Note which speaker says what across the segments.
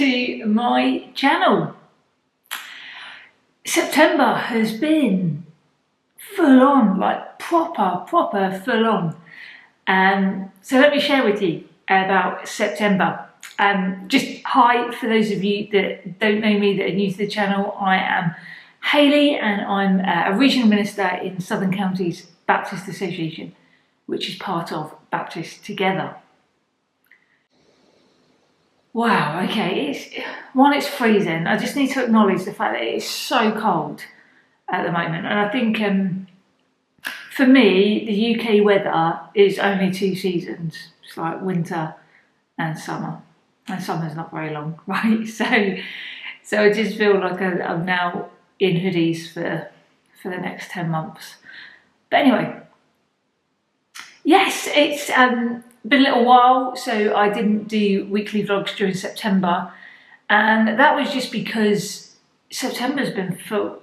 Speaker 1: to my channel. September has been full on, like proper full on. So let me share with you about September. Just hi for those of you that don't know me, that are new to the channel. I am Hayley and I'm a regional minister in Southern Counties Baptist Association, which is part of Baptist Together. Wow, okay, it's freezing. I just need to acknowledge the fact that it is so cold at the moment. And I think for me, the UK weather is only two seasons. It's like winter and summer. And summer's not very long, right? So I just feel like I'm now in hoodies for the next 10 months. But anyway, yes, it's been a little while, so I didn't do weekly vlogs during September, and that was just because September's been full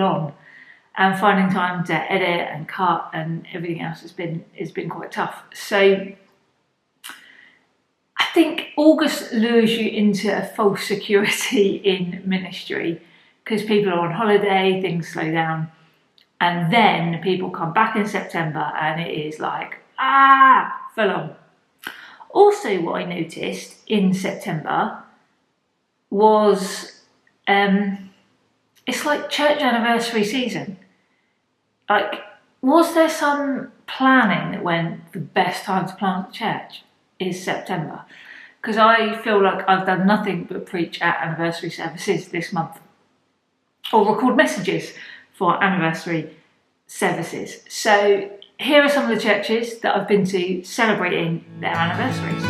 Speaker 1: on, and finding time to edit and cut and everything else has been quite tough. So I think August lures you into a false security in ministry because people are on holiday, things slow down, and then people come back in September and it is like full on. Also, what I noticed in September was it's like church anniversary season. Like, was there some planning that went the best time to plant a church is September? Because I feel like I've done nothing but preach at anniversary services this month, or record messages for anniversary services. So here are some of the churches that I've been to celebrating their anniversaries.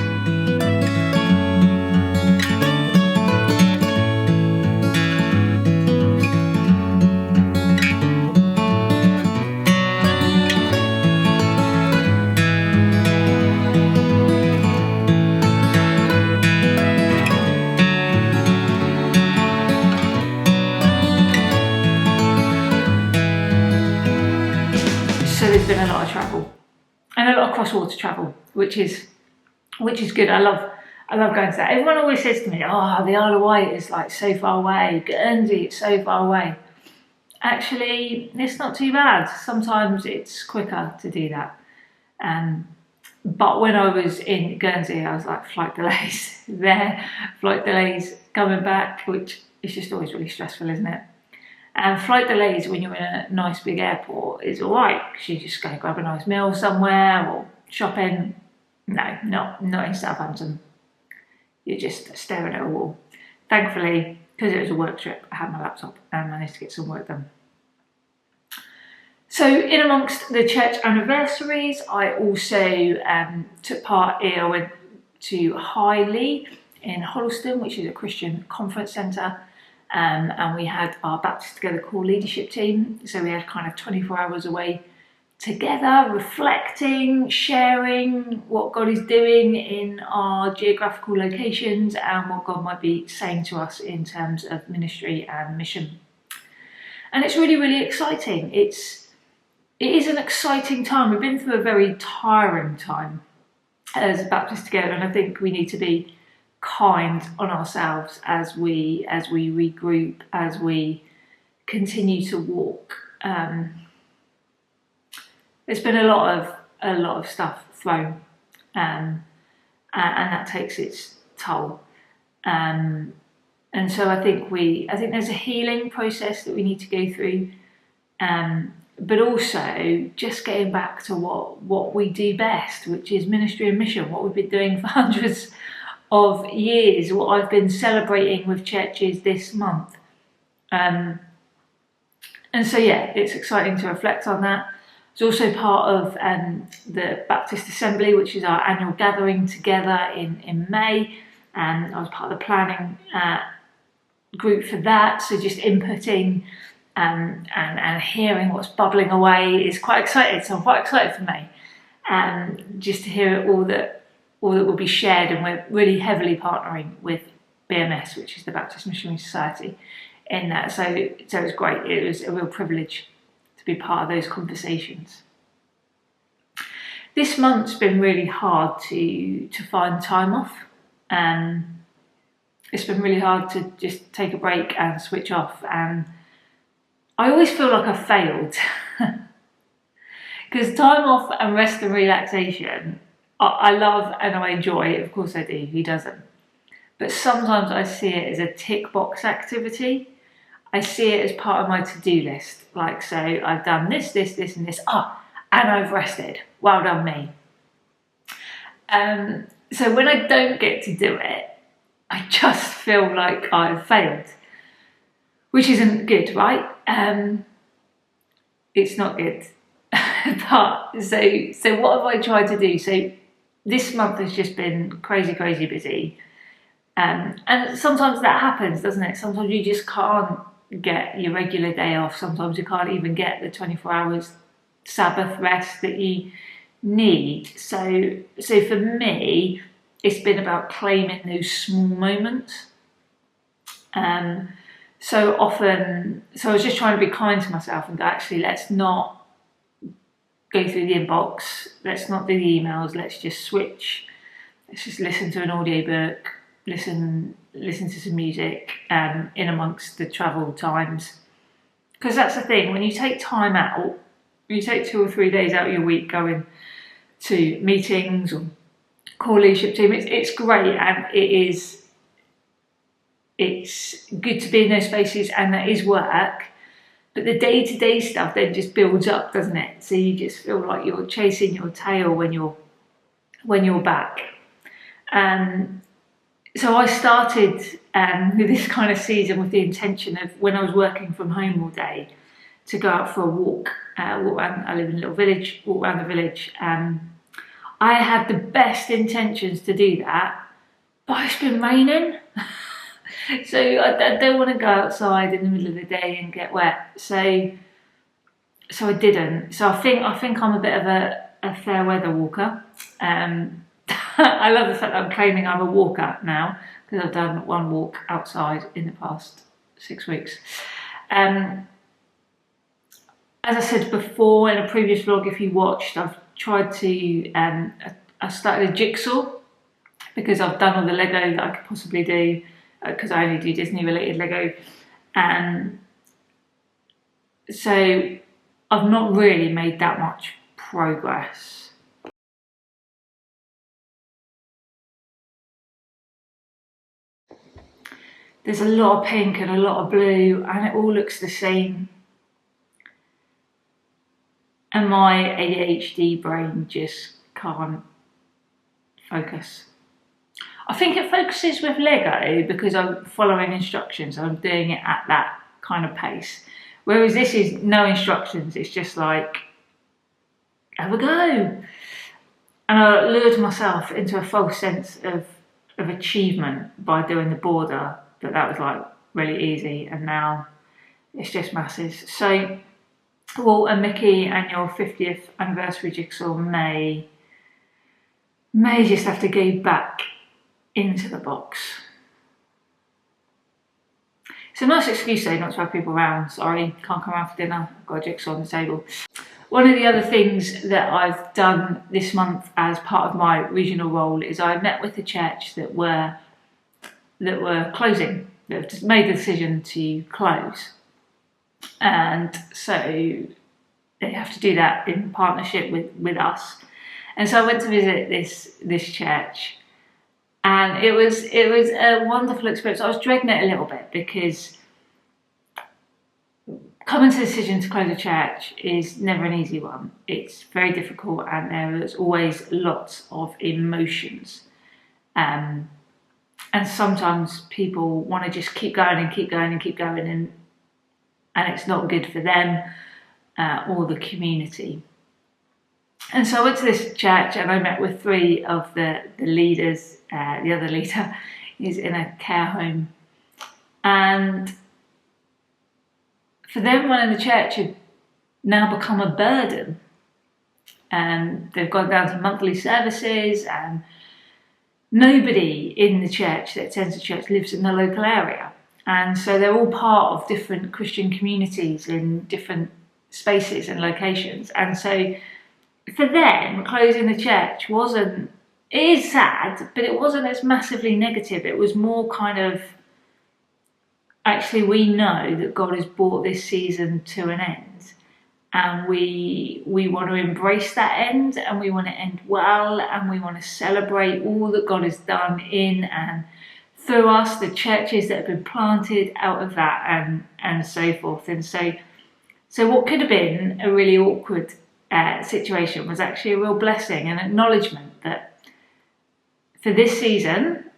Speaker 1: So there's been a lot of travel and a lot of cross-border travel, which is good. I love going to that. Everyone always says to me, "Oh, the Isle of Wight is like so far away. Guernsey, it's so far away." Actually, it's not too bad. Sometimes it's quicker to do that. But when I was in Guernsey, I was like, flight delays there, flight delays coming back, which is just always really stressful, isn't it? And flight delays when you're in a nice big airport is all right, because you just go grab a nice meal somewhere or shopping. No, not in Southampton. You're just staring at a wall. Thankfully, because it was a work trip, I had my laptop and managed to get some work done. So in amongst the church anniversaries, I also took part in, I went to Highley in Hoddleston, which is a Christian conference centre. And we had our Baptist Together core leadership team. So we had kind of 24 hours away together, reflecting, sharing what God is doing in our geographical locations and what God might be saying to us in terms of ministry and mission. And it's really, really exciting. It is an exciting time. We've been through a very tiring time as Baptist Together, and I think we need to be kind on ourselves as we regroup, as we continue to walk. There's been a lot of stuff thrown, and that takes its toll. And so I think there's a healing process that we need to go through, but also just getting back to what we do best, which is ministry and mission, what we've been doing for hundreds of years, what I've been celebrating with churches this month. And so yeah, it's exciting to reflect on that. It's also part of the Baptist Assembly, which is our annual gathering together in May, and I was part of the planning group for that, so just inputting and hearing what's bubbling away is quite exciting. So I'm quite excited for May, just to hear all that will be shared, and we're really heavily partnering with BMS, which is the Baptist Missionary Society, in that. So it was great. It was a real privilege to be part of those conversations. This month's been really hard to find time off. it's been really hard to just take a break and switch off, and I always feel like I've failed. Because time off and rest and relaxation, I love and I enjoy, of course I do, who doesn't? But sometimes I see it as a tick box activity. I see it as part of my to-do list. Like, so I've done this, this, this and this, and I've rested. Well done me. So when I don't get to do it, I just feel like I've failed, which isn't good, right? It's not good. But so what have I tried to do? So this month has just been crazy busy, and sometimes that happens, doesn't it? Sometimes you just can't get your regular day off. Sometimes you can't even get the 24 hours Sabbath rest that you need. So for me, it's been about claiming those small moments. So I was just trying to be kind to myself and go, actually, let's not go through the inbox, let's not do the emails, let's just switch, let's just listen to an audiobook, listen to some music in amongst the travel times. Because that's the thing, when you take time out, you take 2 or 3 days out of your week going to meetings or core leadership team, it's great, and it's good to be in those spaces, and that is work. But the day-to-day stuff then just builds up, doesn't it? So you just feel like you're chasing your tail when you're back. So I started with this kind of season with the intention of, when I was working from home all day, to go out for a walk around. I live in a little village, walk around the village. I had the best intentions to do that, but it's been raining. So I don't want to go outside in the middle of the day and get wet. So I didn't. So I think I'm a bit of a fair weather walker. I love the fact that I'm claiming I'm a walker now, because I've done 1 walk outside in the past 6 weeks. As I said before in a previous vlog, if you watched, I've tried to, I started a jigsaw, because I've done all the Lego that I could possibly do, because I only do Disney related Lego, and so I've not really made that much progress. There's a lot of pink and a lot of blue, and it all looks the same, and my ADHD brain just can't focus. I think it focuses with Lego because I'm following instructions, I'm doing it at that kind of pace. Whereas this is no instructions, it's just like, have a go. And I lured myself into a false sense of achievement by doing the border, that was like really easy, and now it's just masses. So Walt and Mickey and your 50th anniversary jigsaw may just have to go back into the box. It's a nice excuse though not to have people around. Sorry, can't come around for dinner, I've got a jigsaw on the table. One of the other things that I've done this month as part of my regional role is I met with the church that were closing, that have just made the decision to close. And so they have to do that in partnership with us. And so I went to visit this church, and it was a wonderful experience. I was dreading it a little bit, because coming to the decision to close a church is never an easy one. It's very difficult, and there is always lots of emotions. And sometimes people want to just keep going, and it's not good for them or the community. And so I went to this church, and I met with 3 of the leaders. The other leader is in a care home, and for them, running the church had now become a burden. And they've gone down to monthly services, and nobody in the church that attends the church lives in the local area. And so they're all part of different Christian communities in different spaces and locations. And so for them, closing the church wasn't it is sad, but it wasn't as massively negative. It was more kind of, actually, we know that God has brought this season to an end, and we want to embrace that end, and we want to end well, and we want to celebrate all that God has done in and through us, the churches that have been planted out of that, and so forth. And so what could have been a really awkward situation was actually a real blessing, an acknowledgement that for this season,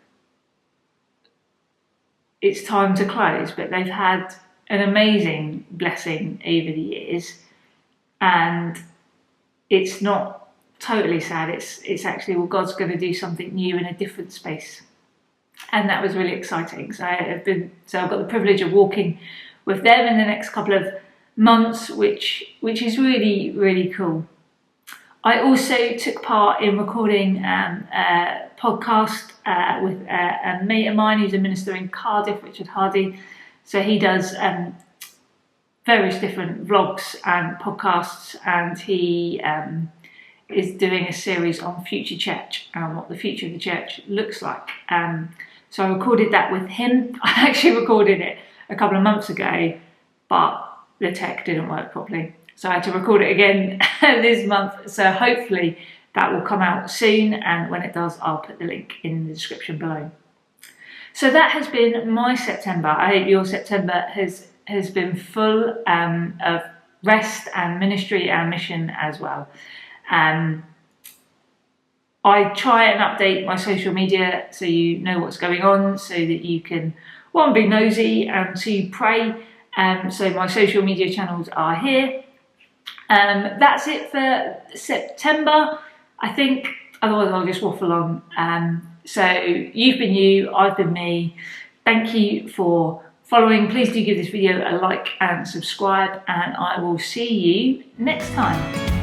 Speaker 1: it's time to close, but they've had an amazing blessing over the years, and it's not totally sad. It's actually, well, God's going to do something new in a different space, and that was really exciting. So I've got the privilege of walking with them in the next couple of months, which is really, really cool. I also took part in recording a podcast with a mate of mine who's a minister in Cardiff, Richard Hardy. So he does various different vlogs and podcasts, and he is doing a series on future church and what the future of the church looks like. So I recorded that with him. I actually recorded it a couple of months ago, but the tech didn't work properly. So I had to record it again this month. So hopefully that will come out soon. And when it does, I'll put the link in the description below. So that has been my September. I hope your September has been full of rest and ministry and mission as well. I try and update my social media so you know what's going on, so that you can, one, be nosy, and two, pray. So my social media channels are here. That's it for September, I think. Otherwise I'll just waffle on. So you've been you, I've been me. Thank you for following. Please do give this video a like and subscribe, and I will see you next time.